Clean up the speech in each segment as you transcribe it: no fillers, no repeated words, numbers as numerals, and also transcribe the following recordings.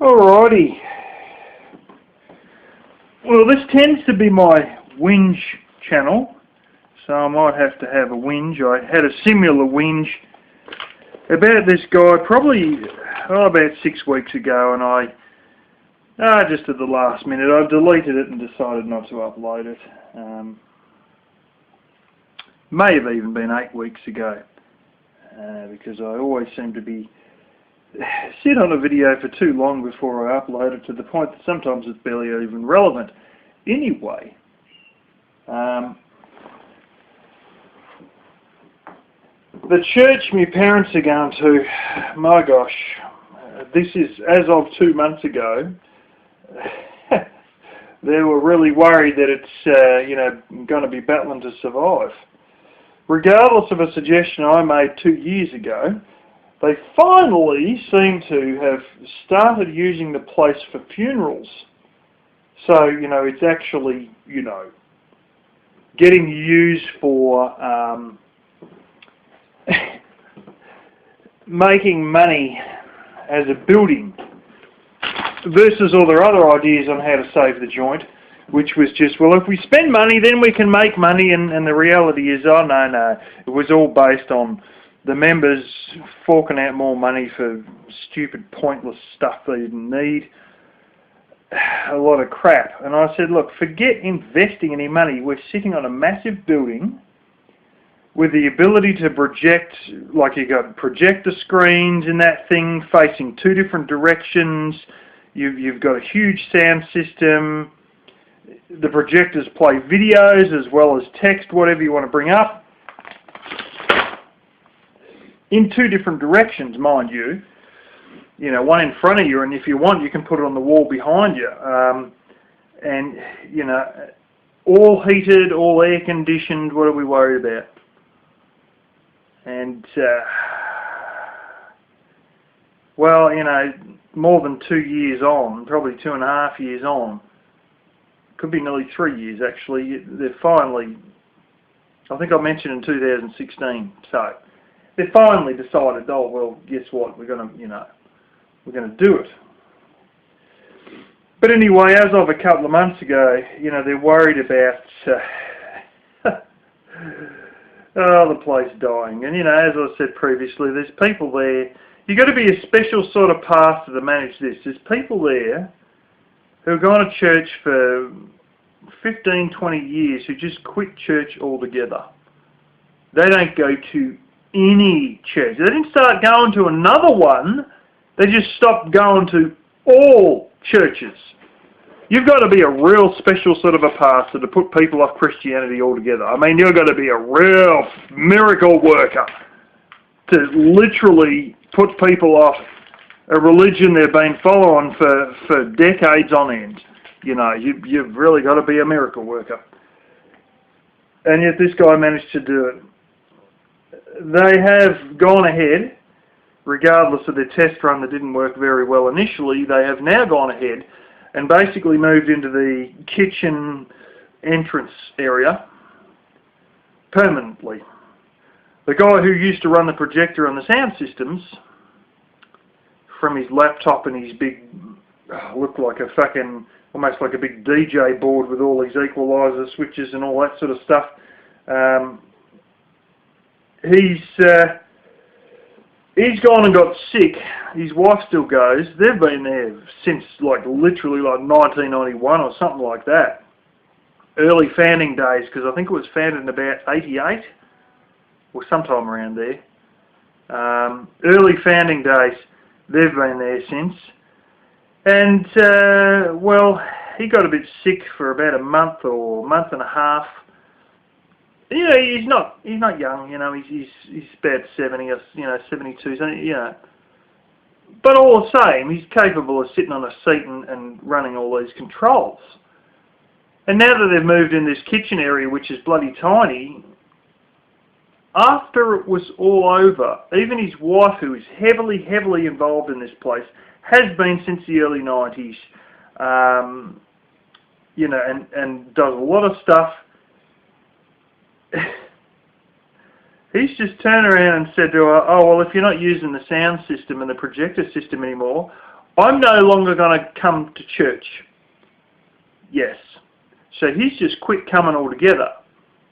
Alrighty. Well, this tends to be my whinge channel, so I might have to have a whinge. I had a similar whinge about this guy probably about 6 weeks ago, and I just at the last minute I deleted it and decided not to upload it. May have even been 8 weeks ago, because I always seem to be sit on a video for too long before I upload it, to the point that sometimes it's barely even relevant. Anyway, the church my parents are going to, my gosh, this is as of 2 months ago. They were really worried that it's going to be battling to survive. Regardless of a suggestion I made 2 years ago, they finally seem to have started using the place for funerals. So, it's actually, getting used for making money as a building, versus all their other ideas on how to save the joint, which was just, well, if we spend money, then we can make money, and the reality is, oh, no, it was all based on the members forking out more money for stupid, pointless stuff they didn't need. A lot of crap. And I said, look, forget investing any money. We're sitting on a massive building with the ability to project, like you got projector screens in that thing facing 2 different directions. You've got a huge sound system. The projectors play videos as well as text, whatever you want to bring up, in 2 different directions, mind you. One in front of you, and if you want, you can put it on the wall behind you. And, all heated, all air conditioned. What are we worried about? And, well, more than 2 years on, probably 2.5 years on, could be nearly 3 years actually, they're finally, I think I mentioned in 2016, so they finally decided, oh, well, guess what, we're going to do it. But anyway, as of a couple of months ago, they're worried about the place dying. And, as I said previously, there's people there. You've got to be a special sort of pastor to manage this. There's people there who have gone to church for 15, 20 years who just quit church altogether. They don't go to any church. They didn't start going to another one. They just stopped going to all churches. You've got to be a real special sort of a pastor to put people off Christianity altogether. I mean, you've got to be a real miracle worker to literally put people off a religion they've been following for decades on end. You've really got to be a miracle worker. And yet this guy managed to do it. They have gone ahead, regardless of their test run that didn't work very well initially. They have now gone ahead and basically moved into the kitchen entrance area permanently. The guy who used to run the projector and the sound systems from his laptop and his big, looked like a fucking, almost like a big DJ board with all these equalizer switches and all that sort of stuff. He's gone and got sick. His wife still goes. They've been there since literally 1991 or something like that. Early founding days, because I think it was founded in about 88 or sometime around there. Early founding days. They've been there since. And, well, he got a bit sick for about a month or month and a half. He's not young, he's about 70 or, 72, But all the same, he's capable of sitting on a seat and running all these controls. And now that they've moved in this kitchen area, which is bloody tiny, after it was all over, even his wife, who is heavily, heavily involved in this place, has been since the early 90s, and does a lot of stuff. He's just turned around and said to her, oh, well, if you're not using the sound system and the projector system anymore, I'm no longer going to come to church. Yes. So he's just quit coming altogether.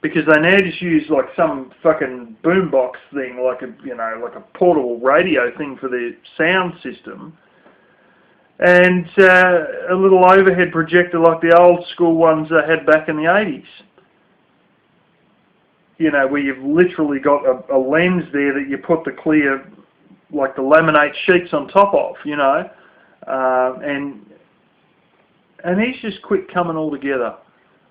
Because they now just use like some fucking boombox thing, like a portable radio thing for their sound system. And a little overhead projector like the old school ones they had back in the 80s. You know, where you've literally got a lens there that you put the clear, like the laminate sheets on top of, you know. And he's just quit coming altogether.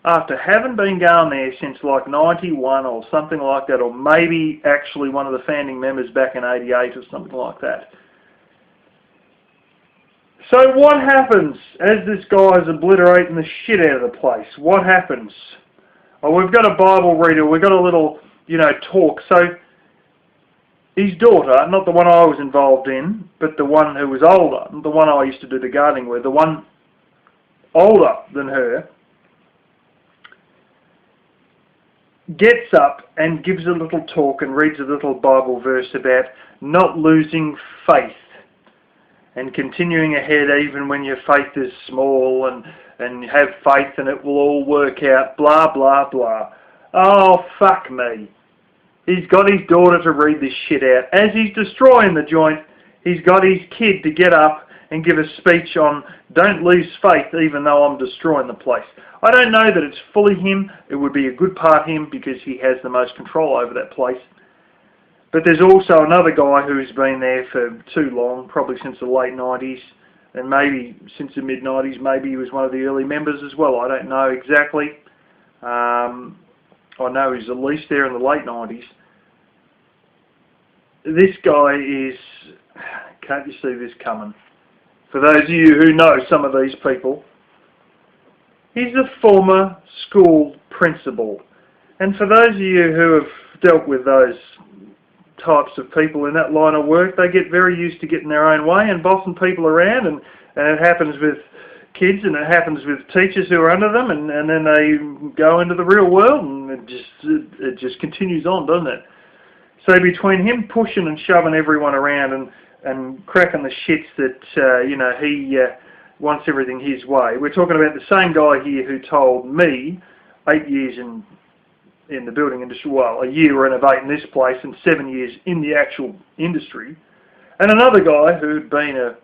After having been going there since like 91 or something like that, or maybe actually one of the founding members back in 88 or something like that. So what happens as this guy's obliterating the shit out of the place? What happens? Oh, we've got a Bible reader, we've got a little, talk. So his daughter, not the one I was involved in, but the one who was older, the one I used to do the gardening with, the one older than her, gets up and gives a little talk and reads a little Bible verse about not losing faith and continuing ahead even when your faith is small, and have faith and it will all work out, blah, blah, blah. Oh, fuck me. He's got his daughter to read this shit out. As he's destroying the joint, he's got his kid to get up and give a speech on don't lose faith even though I'm destroying the place. I don't know that it's fully him. It would be a good part him because he has the most control over that place. But there's also another guy who's been there for too long, probably since the late 90s, and maybe since the mid-90s. Maybe he was one of the early members as well. I don't know exactly. I know he's at least there in the late 90s. This guy is... Can't you see this coming? For those of you who know some of these people, he's a former school principal. And for those of you who have dealt with those types of people in that line of work, they get very used to getting their own way and bossing people around, and it happens with kids and it happens with teachers who are under them, and then they go into the real world and it just continues on, doesn't it? So between him pushing and shoving everyone around and cracking the shits that he wants everything his way. We're talking about the same guy here who told me 8 years in the building industry, well, a year renovating this place and 7 years in the actual industry, and another guy who'd been a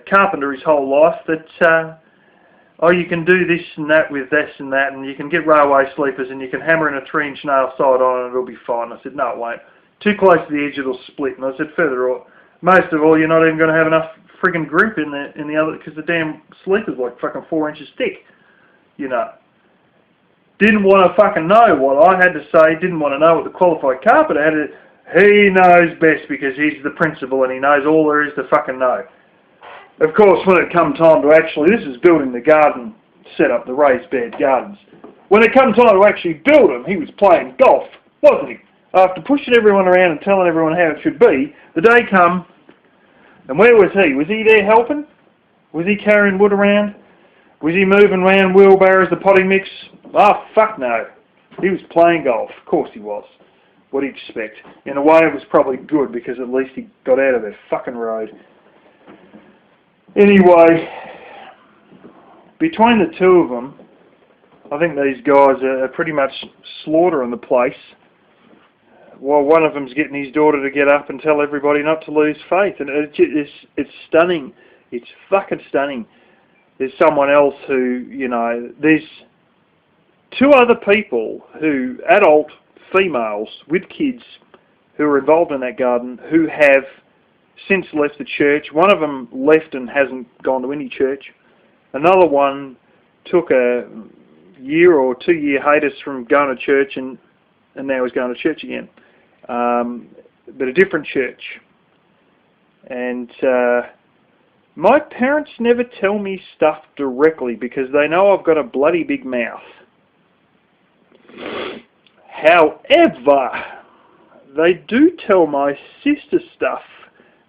carpenter his whole life that, you can do this and that with this and that, and you can get railway sleepers and you can hammer in a 3-inch nail side on and it'll be fine. I said, no, it won't. Too close to the edge, it'll split. And I said, further on, most of all, you're not even going to have enough friggin' grip in the other, because the damn sleeper's like fucking 4 inches thick, Didn't want to fucking know what I had to say, didn't want to know what the qualified carpenter had to. He knows best because he's the principal and he knows all there is to fucking know. Of course, when it come time to actually, this is building the garden setup, the raised bed gardens. When it come time to actually build them, he was playing golf, wasn't he? After pushing everyone around and telling everyone how it should be, the day come, and where was he? Was he there helping? Was he carrying wood around? Was he moving around wheelbarrows, the potting mix? Ah, fuck no. He was playing golf. Of course he was. What do you expect? In a way, it was probably good because at least he got out of that fucking road. Anyway, between the two of them, I think these guys are pretty much slaughtering the place, while one of them's getting his daughter to get up and tell everybody not to lose faith. And it's stunning. It's fucking stunning. There's someone else who, there's two other people who, adult females with kids, who are involved in that garden, who have since left the church. One of them left and hasn't gone to any church. Another one took a year or 2 year hiatus from going to church and now is going to church again. But a different church. And my parents never tell me stuff directly because they know I've got a bloody big mouth. However, they do tell my sister stuff,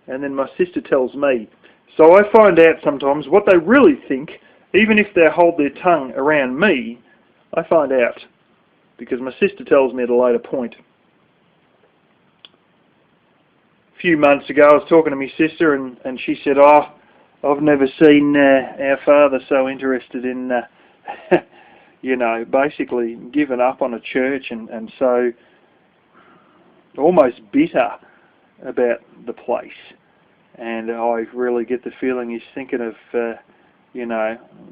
and then my sister tells me. So I find out sometimes what they really think, even if they hold their tongue around me, I find out, because my sister tells me at a later point. few months ago, I was talking to my sister, and she said, "Oh, I've never seen our father so interested in, basically giving up on a church and so almost bitter about the place." And I really get the feeling he's thinking of,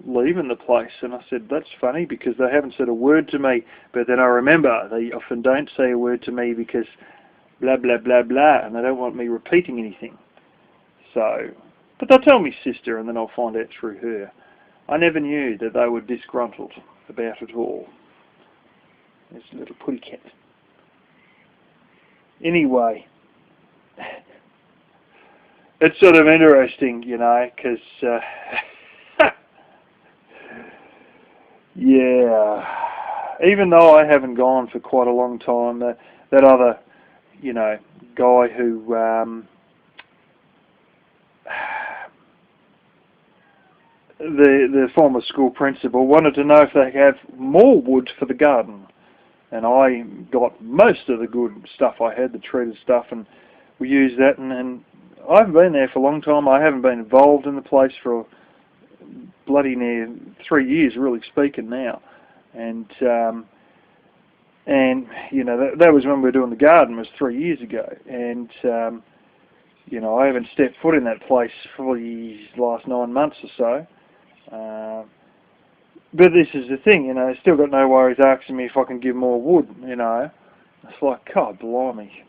leaving the place. And I said, that's funny because they haven't said a word to me. But then I remember they often don't say a word to me because blah, blah, blah, blah, and they don't want me repeating anything. So, but they'll tell me sister, and then I'll find out through her. I never knew that they were disgruntled about it all. There's a little putty cat. Anyway, it's sort of interesting, because, yeah, even though I haven't gone for quite a long time, that other, guy who, the former school principal wanted to know if they have more wood for the garden. And I got most of the good stuff I had, the treated stuff, and we used that. And I haven't been there for a long time. I haven't been involved in the place for bloody near 3 years, really speaking now. And that was when we were doing the garden, was 3 years ago. And, I haven't stepped foot in that place for these last 9 months or so. But this is the thing, still got no worries asking me if I can give more wood, It's like, God blimey.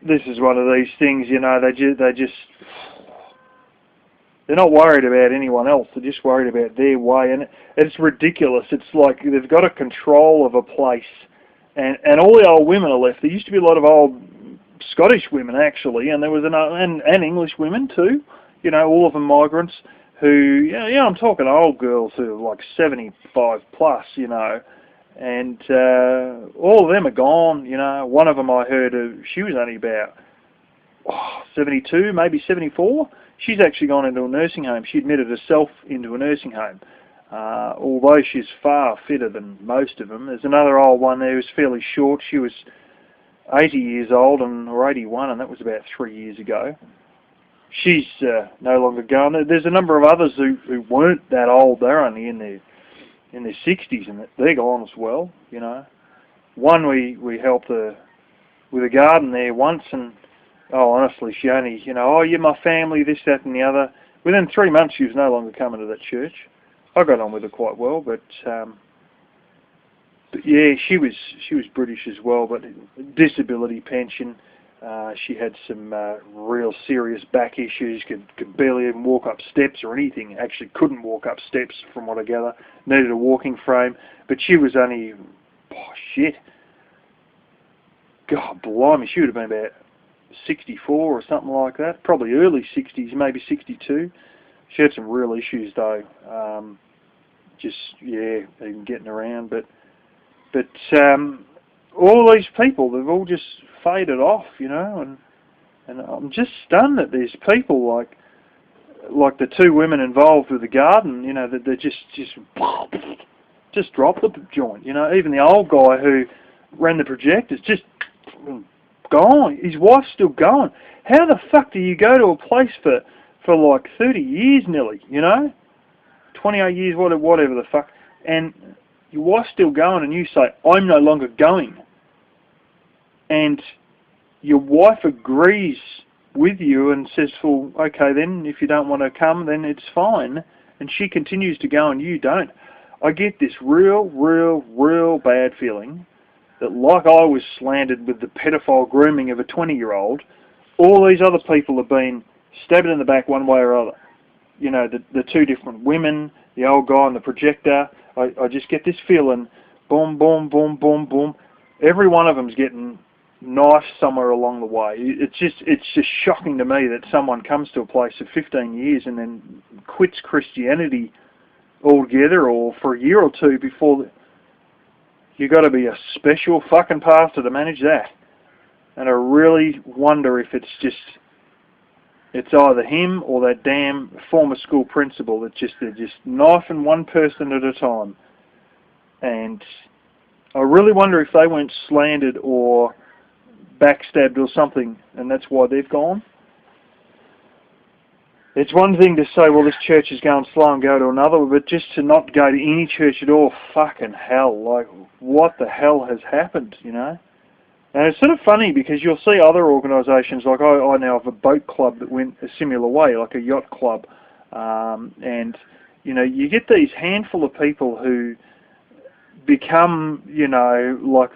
This is one of these things, they're not worried about anyone else, they're just worried about their way, and it's ridiculous. It's like they've got a control of a place, and all the old women are left. There used to be a lot of old Scottish women, actually, and there was and English women too, all of them migrants, who, I'm talking old girls who are like 75 plus, and all of them are gone, One of them I heard, she was only about 72, maybe 74. She's actually gone into a nursing home. She admitted herself into a nursing home, although she's far fitter than most of them. There's another old one there who's fairly short. She was 80 years old, or 81, and that was about 3 years ago. She's no longer going. There's a number of others who weren't that old. They're only in their 60s, and they're gone as well. One we helped her with a garden there once, and honestly, she only you're my family, this, that, and the other. Within 3 months, she was no longer coming to that church. I got on with her quite well, but yeah, she was British as well, but disability pension. She had some real serious back issues, could barely even walk up steps or anything. Actually couldn't walk up steps from what I gather. Needed a walking frame. But she was only, God blimey, she would have been about 64 or something like that. Probably early 60s, maybe 62. She had some real issues though. Even getting around. But all these people, they've all just faded off, and I'm just stunned that there's people like the two women involved with the garden, that they just dropped the joint, Even the old guy who ran the projectors just gone. His wife's still going. How the fuck do you go to a place for like 30 years nearly, 28 years, whatever the fuck, and your wife's still going, and you say, I'm no longer going. And your wife agrees with you and says, well, okay then, if you don't want to come, then it's fine. And she continues to go and you don't. I get this real bad feeling that like I was slandered with the pedophile grooming of a 20-year-old, all these other people have been stabbed in the back one way or other. The two different women, the old guy and the projector. I just get this feeling, boom, boom, boom, boom, boom. Every one of them's getting knifed somewhere along the way. It's just shocking to me that someone comes to a place for 15 years and then quits Christianity altogether, or for a year or two before. You got to be a special fucking pastor to manage that. And I really wonder if it's either him or that damn former school principal that they're just knifing one person at a time. And I really wonder if they weren't slandered or backstabbed or something, and that's why they've gone. It's one thing to say, well, this church is going slow and go to another, but just to not go to any church at all, fucking hell, like, what the hell has happened, you know? And it's sort of funny because you'll see other organisations, like I now have a boat club that went a similar way, like a yacht club, and, you know, you get these handful of people who become, you know, like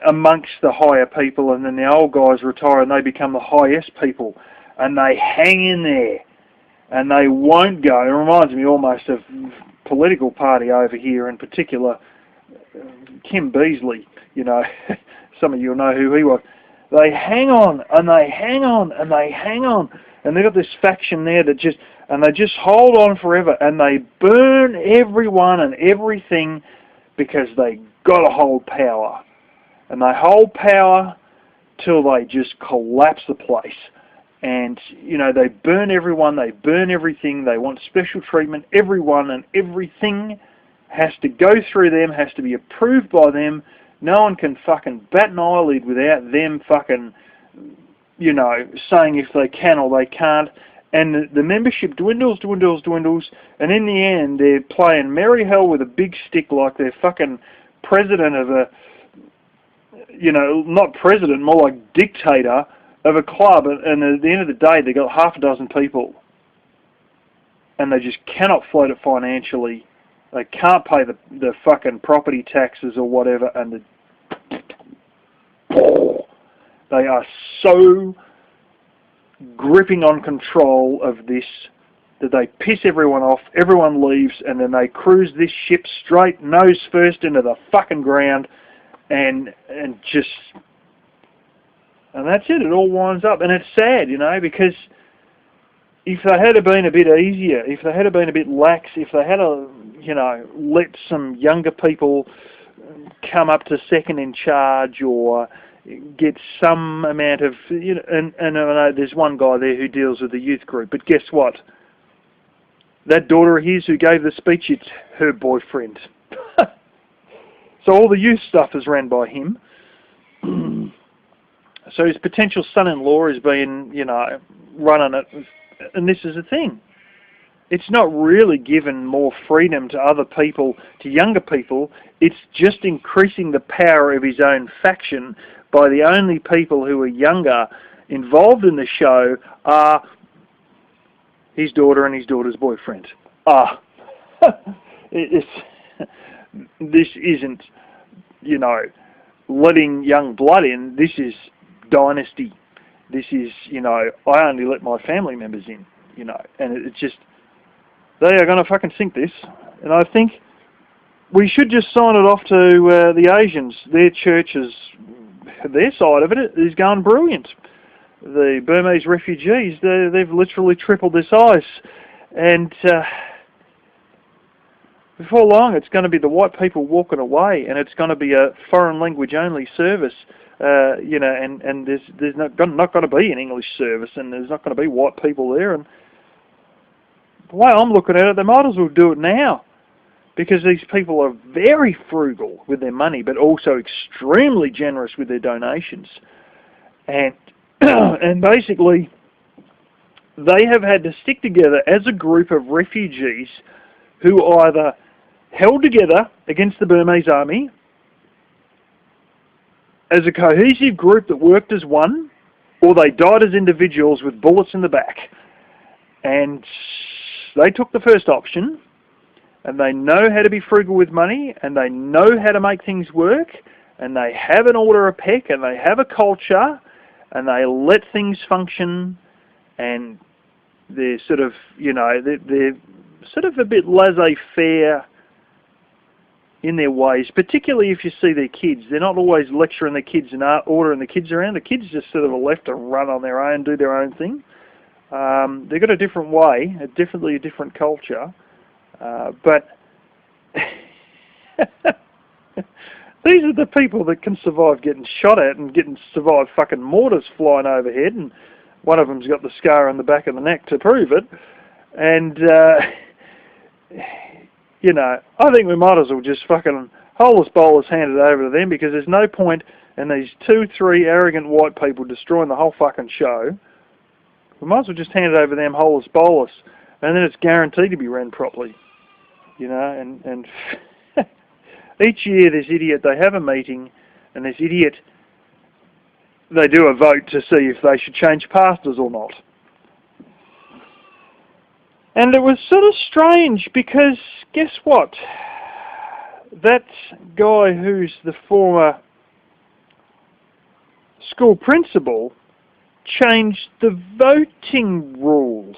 amongst the higher people, and then the old guys retire and they become the highest people. And they hang in there, and they won't go. It reminds me almost of political party over here, in particular, Kim Beazley. You know, some of you will know who he was. They hang on, and they hang on, and they hang on, and they've got this faction there that they just hold on forever, and they burn everyone and everything because they got to hold power, and they hold power till they just collapse the place. And, you know, they burn everyone, they burn everything, they want special treatment. Everyone and everything has to go through them, has to be approved by them. No one can fucking bat an eyelid without them fucking, you know, saying if they can or they can't. And the membership dwindles, and in the end they're playing merry hell with a big stick like they're fucking president of a, you know, not president, more like dictator of a club, and at the end of the day they got half a dozen people and they just cannot float it financially. They can't pay the fucking property taxes or whatever, and they are so gripping on control of this that they piss everyone off, everyone leaves, and then they cruise this ship straight nose first into the fucking ground, and that's it. It all winds up. And it's sad, you know, because if they had been a bit easier, if they had been a bit lax, if they had, you know, let some younger people come up to second in charge or get some amount of, you know, and I know there's one guy there who deals with the youth group, but guess what? That daughter of his who gave the speech, it's her boyfriend. So all the youth stuff is ran by him. So his potential son-in-law has been, you know, running it. And this is the thing. It's not really given more freedom to other people, to younger people. It's just increasing the power of his own faction by the only people who are younger involved in the show are his daughter and his daughter's boyfriend. This isn't, you know, letting young blood in. This is dynasty. This is, you know, I only let my family members in, you know, and it's just, they are going to fucking sink this. And I think we should just sign it off to the Asians. Their churches, their side of it is going brilliant. The Burmese refugees, they've literally tripled their size. And before long, it's going to be the white people walking away, and it's going to be a foreign language only service. You know, and there's not going to be an English service, and there's not going to be white people there. And the way I'm looking at it, they might as well do it now, because these people are very frugal with their money, but also extremely generous with their donations. And and basically, they have had to stick together as a group of refugees who either held together against the Burmese army as a cohesive group that worked as one, or they died as individuals with bullets in the back. And they took the first option, and they know how to be frugal with money, and they know how to make things work, and they have an order of peck, and they have a culture, and they let things function, and they're sort of, you know, they're sort of a bit laissez-faire in their ways, particularly if you see their kids. They're not always lecturing the kids and ordering the kids around. The kids just sort of are left to run on their own, do their own thing. They've got a different way, definitely a different culture. But these are the people that can survive getting shot at and survive fucking mortars flying overhead, and one of them's got the scar on the back of the neck to prove it. And you know, I think we might as well just fucking holus bolus hand it over to them, because there's no point and these 2-3 arrogant white people destroying the whole fucking show, we might as well just hand it over to them holus bolus, and then it's guaranteed to be run properly. You know, and each year this idiot, they have a meeting, and this idiot, they do a vote to see if they should change pastors or not. And it was sort of strange because, guess what? That guy who's the former school principal changed the voting rules.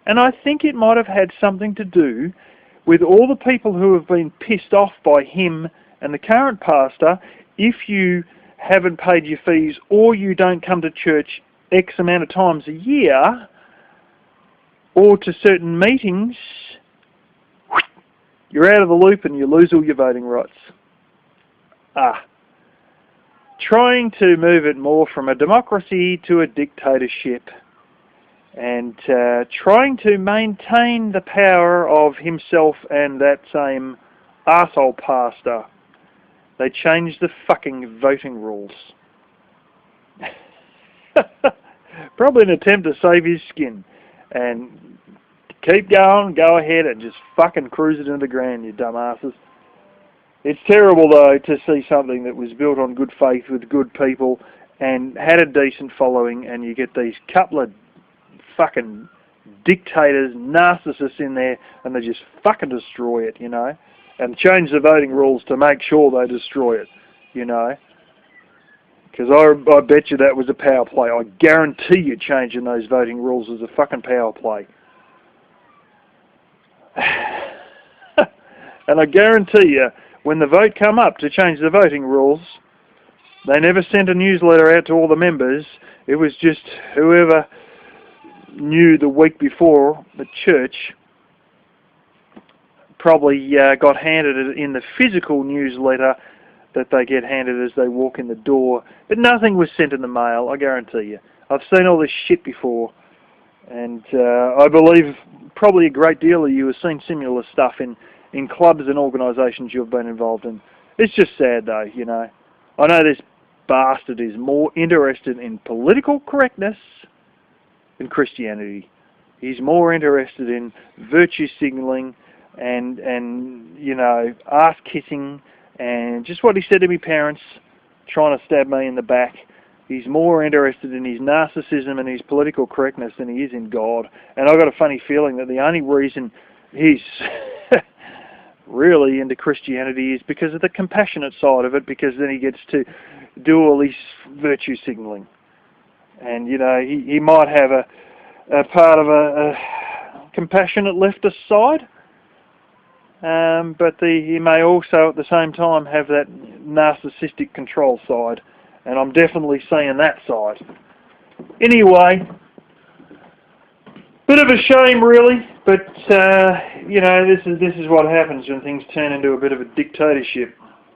And I think it might have had something to do with all the people who have been pissed off by him and the current pastor. If you haven't paid your fees or you don't come to church X amount of times a year or to certain meetings, you're out of the loop and you lose all your voting rights. Trying to move it more from a democracy to a dictatorship, and trying to maintain the power of himself and that same arsehole pastor. They changed the fucking voting rules. Probably an attempt to save his skin. And keep going, go ahead and just fucking cruise it into the ground, you dumbasses. It's terrible, though, to see something that was built on good faith with good people and had a decent following, and you get these couple of fucking dictators, narcissists in there, and they just fucking destroy it, you know, and change the voting rules to make sure they destroy it, you know, because I bet you that was a power play. I guarantee you changing those voting rules is a fucking power play. And I guarantee you, when the vote come up to change the voting rules, they never sent a newsletter out to all the members. It was just whoever knew the week before the church probably got handed it in the physical newsletter that they get handed as they walk in the door. But nothing was sent in the mail, I guarantee you. I've seen all this shit before, and I believe probably a great deal of you have seen similar stuff in clubs and organisations you've been involved in. It's just sad, though, you know. I know this bastard is more interested in political correctness than Christianity. He's more interested in virtue signalling and you know, ass kissing, and just what he said to me parents, trying to stab me in the back. He's more interested in his narcissism and his political correctness than he is in God. And I've got a funny feeling that the only reason he's really into Christianity is because of the compassionate side of it, because then he gets to do all this virtue signalling. And, you know, he might have a part of a compassionate leftist side, but he may also at the same time have that narcissistic control side, and I'm definitely seeing that side. Anyway, bit of a shame really, but you know, this is what happens when things turn into a bit of a dictatorship.